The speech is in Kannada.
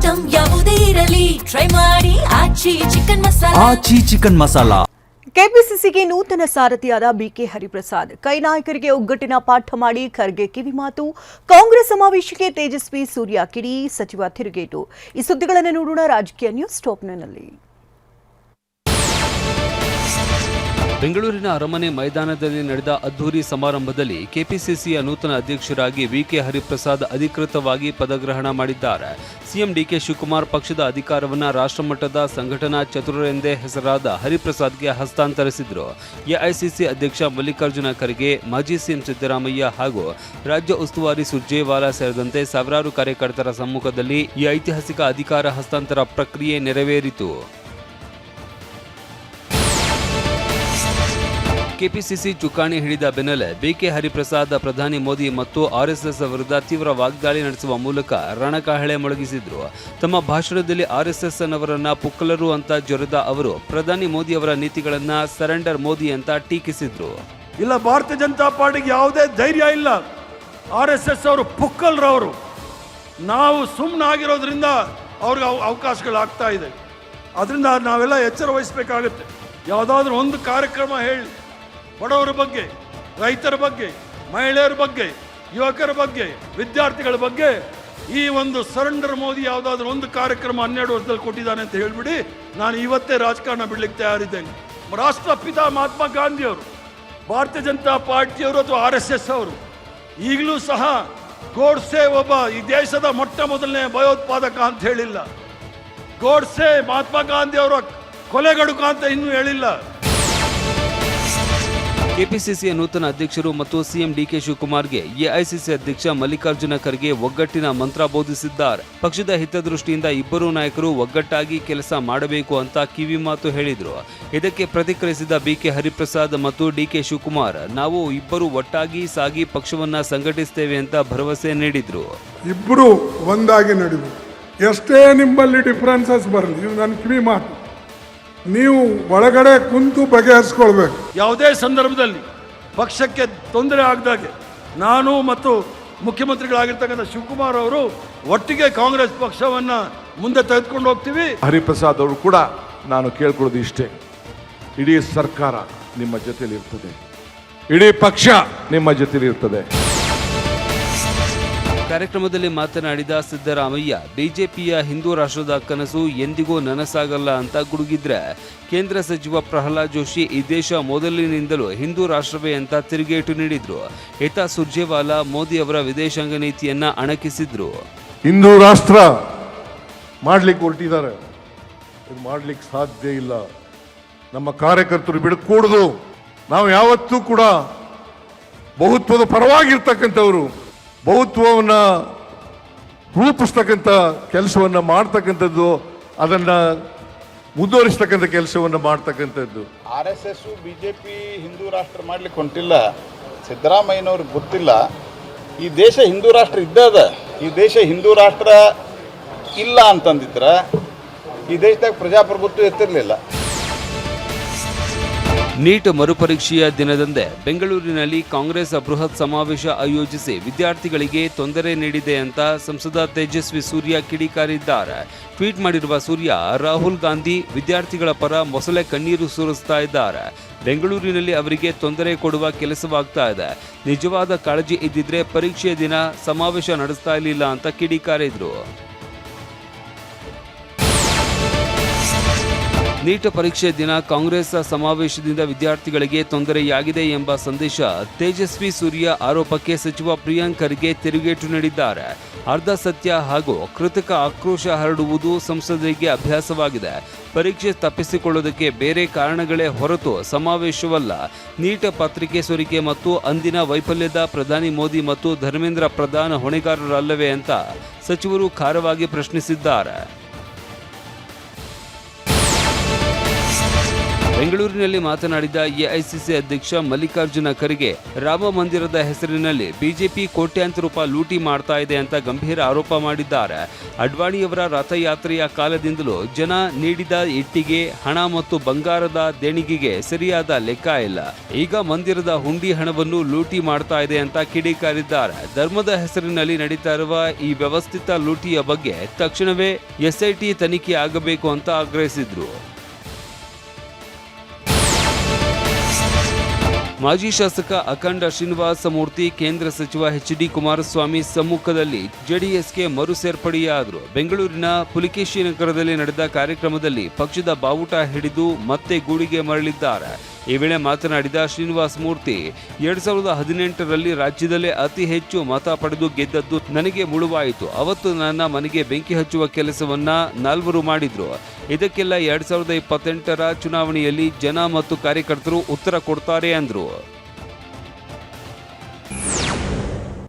ಐಟಂ ಯಾವುದೇ ಇರಲಿ ಟ್ರೈ ಮಾಡಿ ಆಚಿ ಚಿಕನ್ ಮಸಾಲಾ. ಕೆಪಿಸಿಸಿಗೆ ನೂತನ ಸಾರಥಿಯಾದ ಬಿಕೆ ಹರಿಪ್ರಸಾದ್ ಕೈ ನಾಯಕರಿಗೆ ಒಗ್ಗಟ್ಟಿನ ಪಾಠ ಮಾಡಿ ಖರ್ಗೆ ಕಿವಿಮಾತು. ಕಾಂಗ್ರೆಸ್ ಸಮಾವೇಶಕ್ಕೆ ತೇಜಸ್ವಿ ಸೂರ್ಯ ಕಿಡಿ, ಸಚಿವ ತಿರುಗೇಟು. ಈ ಸುದ್ದಿಗಳನ್ನು ನೋಡೋಣ ರಾಜಕೀಯ ನ್ಯೂಸ್ ಟಾಪ್ನಲ್ಲಿ. ಬೆಂಗಳೂರಿನ ಅರಮನೆ ಮೈದಾನದಲ್ಲಿ ನಡೆದ ಅದ್ದೂರಿ ಸಮಾರಂಭದಲ್ಲಿ ಕೆಪಿಸಿಸಿಯ ನೂತನ ಅಧ್ಯಕ್ಷರಾಗಿ ಬಿಕೆ ಹರಿಪ್ರಸಾದ್ ಅಧಿಕೃತವಾಗಿ ಪದಗ್ರಹಣ ಮಾಡಿದ್ದಾರೆ. ಸಿಎಂ ಡಿಕೆ ಶಿವಕುಮಾರ್ ಪಕ್ಷದ ಅಧಿಕಾರವನ್ನು ರಾಷ್ಟ್ರಮಟ್ಟದ ಸಂಘಟನಾ ಚತುರರೆಂದೇ ಹೆಸರಾದ ಹರಿಪ್ರಸಾದ್ಗೆ ಹಸ್ತಾಂತರಿಸಿದರು. ಎಐಸಿಸಿ ಅಧ್ಯಕ್ಷ ಮಲ್ಲಿಕಾರ್ಜುನ ಖರ್ಗೆ, ಮಾಜಿ ಸಿಎಂ ಸಿದ್ದರಾಮಯ್ಯ ಹಾಗೂ ರಾಜ್ಯ ಉಸ್ತುವಾರಿ ಸುರ್ಜೇವಾಲಾ ಸೇರಿದಂತೆ ಸಾವಿರಾರು ಕಾರ್ಯಕರ್ತರ ಸಮ್ಮುಖದಲ್ಲಿ ಈ ಐತಿಹಾಸಿಕ ಅಧಿಕಾರ ಹಸ್ತಾಂತರ ಪ್ರಕ್ರಿಯೆ ನೆರವೇರಿತು. ಕೆಪಿಸಿಸಿ ಚುಕ್ಕಾಣಿ ಹಿಡಿದ ಬೆನ್ನಲ್ಲೇ ಬಿಕೆ ಹರಿಪ್ರಸಾದ್ ಪ್ರಧಾನಿ ಮೋದಿ ಮತ್ತು ಆರ್ಎಸ್ಎಸ್ ವಿರುದ್ಧ ತೀವ್ರ ವಾಗ್ದಾಳಿ ನಡೆಸುವ ಮೂಲಕ ರಣಕಾಹಳೆ ಮೊಳಗಿಸಿದ್ರು. ತಮ್ಮ ಭಾಷಣದಲ್ಲಿ ಆರ್ಎಸ್ಎಸ್ ನವರನ್ನ ಪುಕ್ಕಲರು ಅಂತ ಜೊರೆದ ಅವರು ಪ್ರಧಾನಿ ಮೋದಿ ಅವರ ನೀತಿಗಳನ್ನ ಸರೆಂಡರ್ ಮೋದಿ ಅಂತ ಟೀಕಿಸಿದ್ರು. ಇಲ್ಲ, ಭಾರತೀಯ ಜನತಾ ಪಾರ್ಟಿಗೆ ಯಾವುದೇ ಧೈರ್ಯ ಇಲ್ಲ. ಆರ್ಎಸ್ಎಸ್ ಅವರು ಪುಕ್ಕಲ್ರವರು. ನಾವು ಸುಮ್ಮನಾಗಿರೋದ್ರಿಂದ ಅವ್ರಿಗೆ ಅವಕಾಶಗಳಾಗ್ತಾ ಇದೆ. ಅದರಿಂದ ನಾವೆಲ್ಲ ಎಚ್ಚರ ವಹಿಸಬೇಕಾಗುತ್ತೆ. ಯಾವುದಾದ್ರೂ ಒಂದು ಕಾರ್ಯಕ್ರಮ ಹೇಳಿ, ಬಡವರ ಬಗ್ಗೆ, ರೈತರ ಬಗ್ಗೆ, ಮಹಿಳೆಯರ ಬಗ್ಗೆ, ಯುವಕರ ಬಗ್ಗೆ, ವಿದ್ಯಾರ್ಥಿಗಳ ಬಗ್ಗೆ ಈ ಒಂದು ಸರೆಂಡರ್ ಮೋದಿ ಯಾವುದಾದ್ರೂ ಒಂದು ಕಾರ್ಯಕ್ರಮ 12 ವರ್ಷದಲ್ಲಿ ಕೊಟ್ಟಿದ್ದಾನೆ ಅಂತ ಹೇಳಿಬಿಡಿ, ನಾನು ಇವತ್ತೇ ರಾಜಕಾರಣ ಬಿಡ್ಲಿಕ್ಕೆ ತಯಾರಿದ್ದೇನೆ. ರಾಷ್ಟ್ರಪಿತ ಮಹಾತ್ಮ ಗಾಂಧಿಯವರು, ಭಾರತೀಯ ಜನತಾ ಪಾರ್ಟಿಯವರು ಅಥವಾ RSS ಅವರು ಈಗಲೂ ಸಹ ಗೋಡ್ಸೆ ಒಬ್ಬ ಈ ದೇಶದ ಮೊಟ್ಟ ಮೊದಲನೇ ಭಯೋತ್ಪಾದಕ ಅಂತ ಹೇಳಿಲ್ಲ. ಗೋಡ್ಸೆ ಮಹಾತ್ಮ ಗಾಂಧಿ ಅವರ ಕೊಲೆಗಡುಕ ಅಂತ ಇನ್ನೂ ಹೇಳಿಲ್ಲ. ಕೆಪಿಸಿಸಿಯ ನೂತನ ಅಧ್ಯಕ್ಷರು ಮತ್ತು ಸಿಎಂ ಡಿಕೆ ಶಿವಕುಮಾರ್ಗೆ ಎಐಸಿಸಿ ಅಧ್ಯಕ್ಷ ಮಲ್ಲಿಕಾರ್ಜುನ ಖರ್ಗೆ ಒಗ್ಗಟ್ಟಿನ ಮಂತ್ರ ಬೋಧಿಸಿದ್ದಾರೆ. ಪಕ್ಷದ ಹಿತದೃಷ್ಟಿಯಿಂದ ಇಬ್ಬರೂ ನಾಯಕರು ಒಗ್ಗಟ್ಟಾಗಿ ಕೆಲಸ ಮಾಡಬೇಕು ಅಂತ ಕಿವಿಮಾತು ಹೇಳಿದರು. ಇದಕ್ಕೆ ಪ್ರತಿಕ್ರಿಯಿಸಿದ ಬಿಕೆ ಹರಿಪ್ರಸಾದ್ ಮತ್ತು ಡಿಕೆ ಶಿವಕುಮಾರ್, ನಾವು ಇಬ್ಬರು ಒಟ್ಟಾಗಿ ಸಾಗಿ ಪಕ್ಷವನ್ನ ಸಂಘಟಿಸುತ್ತೇವೆ ಅಂತ ಭರವಸೆ ನೀಡಿದ್ರು. ಇಬ್ಬರು ಒಂದಾಗಿ ನಡೆದು ಎಷ್ಟೇ ನಿಮ್ಮಲ್ಲಿ ಡಿಫರೆನ್ಸಸ್ ಬರಲಿ, ಇದು ನನ್ನ ಕಿವಿ ಮಾತು, ನೀವು ಒಳಗಡೆ ಕುಂತು ಬಗೆಹರಿಸ್ಕೊಳ್ಬೇಕು. ಯಾವುದೇ ಸಂದರ್ಭದಲ್ಲಿ ಪಕ್ಷಕ್ಕೆ ತೊಂದರೆ ಆಗದಾಗೆ ನಾನು ಮತ್ತು ಮುಖ್ಯಮಂತ್ರಿಗಳಾಗಿರ್ತಕ್ಕಂಥ ಶಿವಕುಮಾರ್ ಅವರು ಒಟ್ಟಿಗೆ ಕಾಂಗ್ರೆಸ್ ಪಕ್ಷವನ್ನು ಮುಂದೆ ತೆಗೆದುಕೊಂಡು ಹೋಗ್ತೀವಿ. ಹರಿಪ್ರಸಾದ್ ಅವರು ಕೂಡ ನಾನು ಕೇಳ್ಕೊಳ್ಳೋದು ಇಷ್ಟೇ, ಇಡೀ ಸರ್ಕಾರ ನಿಮ್ಮ ಜೊತೆಲಿ ಇರ್ತದೆ, ಇಡೀ ಪಕ್ಷ ನಿಮ್ಮ ಜೊತೆಲಿ ಇರ್ತದೆ. ಕಾರ್ಯಕ್ರಮದಲ್ಲಿ ಮಾತನಾಡಿದ ಸಿದ್ದರಾಮಯ್ಯ, ಬಿಜೆಪಿಯ ಹಿಂದೂ ರಾಷ್ಟ್ರದ ಕನಸು ಎಂದಿಗೂ ನನಸಾಗಲ್ಲ ಅಂತ ಗುಡುಗಿದ್ರೆ, ಕೇಂದ್ರ ಸಚಿವ ಪ್ರಹ್ಲಾದ್ ಜೋಶಿ ಈ ದೇಶ ಮೊದಲಿನಿಂದಲೂ ಹಿಂದೂ ರಾಷ್ಟ್ರವೇ ಅಂತ ತಿರುಗೇಟು ನೀಡಿದ್ರು. ಈತ ಸುರ್ಜೇವಾಲಾ ಮೋದಿ ಅವರ ವಿದೇಶಾಂಗ ನೀತಿಯನ್ನ ಅಣಕಿಸಿದ್ರು. ಹಿಂದೂ ರಾಷ್ಟ್ರ ಮಾಡ್ಲಿಕ್ಕೆ ಹೊರಟಿದ್ದಾರೆ, ಇದು ಮಾಡ್ಲಿಕ್ಕೆ ಸಾಧ್ಯ ಇಲ್ಲ. ನಮ್ಮ ಕಾರ್ಯಕರ್ತರು ಬಿಡಕೂಡದು. ನಾವು ಯಾವತ್ತೂ ಕೂಡ ಬಹುತ್ವದ ಪರವಾಗಿರ್ತಕ್ಕಂಥವ್ರು, ಬಹುತ್ವವನ್ನು ರೂಪಿಸ್ತಕ್ಕಂಥ ಕೆಲಸವನ್ನು ಮಾಡ್ತಕ್ಕಂಥದ್ದು, ಅದನ್ನು ಮುಂದುವರಿಸ್ತಕ್ಕಂಥ ಕೆಲಸವನ್ನು ಮಾಡ್ತಕ್ಕಂಥದ್ದು. RSS BJP ಹಿಂದೂ ರಾಷ್ಟ್ರ ಮಾಡ್ಲಿಕ್ಕೆ ಹೊಂಟಿಲ್ಲ. ಸಿದ್ದರಾಮಯ್ಯನವ್ರಿಗೆ ಗೊತ್ತಿಲ್ಲ ಈ ದೇಶ ಹಿಂದೂ ರಾಷ್ಟ್ರ ಇದ್ದದ. ಈ ದೇಶ ಹಿಂದೂ ರಾಷ್ಟ್ರ ಇಲ್ಲ ಅಂತಂದಿದ್ರೆ ಈ ದೇಶದಾಗ ಪ್ರಜಾಪ್ರಭುತ್ವ ಎತ್ತಿರಲಿಲ್ಲ. ನೀಟ್ ಮರುಪರೀಕ್ಷೆಯ ದಿನದಂದೇ ಬೆಂಗಳೂರಿನಲ್ಲಿ ಕಾಂಗ್ರೆಸ್ ಬೃಹತ್ ಸಮಾವೇಶ ಆಯೋಜಿಸಿ ವಿದ್ಯಾರ್ಥಿಗಳಿಗೆ ತೊಂದರೆ ನೀಡಿದೆ ಅಂತ ಸಂಸದ ತೇಜಸ್ವಿ ಸೂರ್ಯ ಕಿಡಿಕಾರಿದ್ದಾರೆ. ಟ್ವೀಟ್ ಮಾಡಿರುವ ಸೂರ್ಯ, ರಾಹುಲ್ ಗಾಂಧಿ ವಿದ್ಯಾರ್ಥಿಗಳ ಪರ ಮೊಸಳೆ ಕಣ್ಣೀರು ಸುರಿಸ್ತಾ ಇದ್ದಾರೆ. ಬೆಂಗಳೂರಿನಲ್ಲಿ ಅವರಿಗೆ ತೊಂದರೆ ಕೊಡುವ ಕೆಲಸವಾಗ್ತಾ ಇದೆ. ನಿಜವಾದ ಕಾಳಜಿ ಇದ್ದಿದ್ರೆ ಪರೀಕ್ಷೆಯ ದಿನ ಸಮಾವೇಶ ನಡೆಸ್ತಾ ಇರಲಿಲ್ಲ ಅಂತ ಕಿಡಿಕಾರಿದ್ರು. ನೀಟ್ ಪರೀಕ್ಷೆ ದಿನ ಕಾಂಗ್ರೆಸ್ ಸಮಾವೇಶದಿಂದ ವಿದ್ಯಾರ್ಥಿಗಳಿಗೆ ತೊಂದರೆಯಾಗಿದೆ ಎಂಬ ಸಂದೇಶ ತೇಜಸ್ವಿ ಸೂರ್ಯ ಆರೋಪಕ್ಕೆ ಸಚಿವ ಪ್ರಿಯಾಂಕ್ ಖರ್ಗೆ ತಿರುಗೇಟು ನೀಡಿದ್ದಾರೆ. ಅರ್ಧ ಸತ್ಯ ಹಾಗೂ ಕೃತಕ ಆಕ್ರೋಶ ಹರಡುವುದು ಸಂಸದರಿಗೆ ಅಭ್ಯಾಸವಾಗಿದೆ. ಪರೀಕ್ಷೆ ತಪ್ಪಿಸಿಕೊಳ್ಳುವುದಕ್ಕೆ ಬೇರೆ ಕಾರಣಗಳೇ ಹೊರತು ಸಮಾವೇಶವಲ್ಲ. ನೀಟ್ ಪತ್ರಿಕೆ ಸೋರಿಕೆ ಮತ್ತು ಅಂದಿನ ವೈಫಲ್ಯದ ಪ್ರಧಾನಿ ಮೋದಿ ಮತ್ತು ಧರ್ಮೇಂದ್ರ ಪ್ರಧಾನ್ ಹೊಣೆಗಾರರಲ್ಲವೇ ಅಂತ ಸಚಿವರು ಖಾರವಾಗಿ ಪ್ರಶ್ನಿಸಿದ್ದಾರೆ. ಬೆಂಗಳೂರಿನಲ್ಲಿ ಮಾತನಾಡಿದ ಎಐಸಿಸಿ ಅಧ್ಯಕ್ಷ ಮಲ್ಲಿಕಾರ್ಜುನ ಖರ್ಗೆ ರಾಮ ಮಂದಿರದ ಹೆಸರಿನಲ್ಲಿ ಬಿಜೆಪಿ ಕೋಟ್ಯಾಂತರ ರೂಪಾಯಿ ಲೂಟಿ ಮಾಡ್ತಾ ಇದೆ ಅಂತ ಗಂಭೀರ ಆರೋಪ ಮಾಡಿದ್ದಾರೆ. ಅಡ್ವಾಣಿಯವರ ರಥಯಾತ್ರೆಯ ಕಾಲದಿಂದಲೂ ಜನ ನೀಡಿದ ಇಟ್ಟಿಗೆ, ಹಣ ಮತ್ತು ಬಂಗಾರದ ದೇಣಿಗೆಗೆ ಸರಿಯಾದ ಲೆಕ್ಕ ಇಲ್ಲ. ಈಗ ಮಂದಿರದ ಹುಂಡಿ ಹಣವನ್ನು ಲೂಟಿ ಮಾಡ್ತಾ ಇದೆ ಅಂತ ಕಿಡಿಕಾರಿದ್ದಾರೆ. ಧರ್ಮದ ಹೆಸರಿನಲ್ಲಿ ನಡೀತಾ ಇರುವ ಈ ವ್ಯವಸ್ಥಿತ ಲೂಟಿಯ ಬಗ್ಗೆ ತಕ್ಷಣವೇ ಎಸ್ಐಟಿ ತನಿಖೆ ಆಗಬೇಕು ಅಂತ ಆಗ್ರಹಿಸಿದ್ರು. ಮಾಜಿ ಶಾಸಕ ಅಖಂಡ ಶ್ರೀನಿವಾಸ ಮೂರ್ತಿ ಕೇಂದ್ರ ಸಚಿವ ಎಚ್.ಡಿ. ಕುಮಾರಸ್ವಾಮಿ ಸಮ್ಮುಖದಲ್ಲಿ ಜೆಡಿಎಸ್ಗೆ ಮರು ಸೇರ್ಪಡೆಯಾದರು. ಬೆಂಗಳೂರಿನ ಪುಲಿಕೇಶಿ ನಗರದಲ್ಲಿ ನಡೆದ ಕಾರ್ಯಕ್ರಮದಲ್ಲಿ ಪಕ್ಷದ ಬಾವುಟ ಹಿಡಿದು ಮತ್ತೆ ಗೂಡಿಗೆ ಮರಳಿದ್ದಾರೆ. ಈ ವೇಳೆ ಮಾತನಾಡಿದ ಶ್ರೀನಿವಾಸ ಮೂರ್ತಿ, 2018ರಲ್ಲಿ ರಾಜ್ಯದಲ್ಲೇ ಅತಿ ಹೆಚ್ಚು ಮತ ಪಡೆದು ಗೆದ್ದದ್ದು ನನಗೆ ಮುಳುವಾಯಿತು. ಅವತ್ತು ನನ್ನ ಮನೆಗೆ ಬೆಂಕಿ ಹಚ್ಚುವ ಕೆಲಸವನ್ನ 4 ಮಾಡಿದ್ರು. ಇದಕ್ಕೆಲ್ಲ 2028ರ ಚುನಾವಣೆಯಲ್ಲಿ ಜನ ಮತ್ತು ಕಾರ್ಯಕರ್ತರು ಉತ್ತರ ಕೊಡ್ತಾರೆ ಅಂದ್ರು.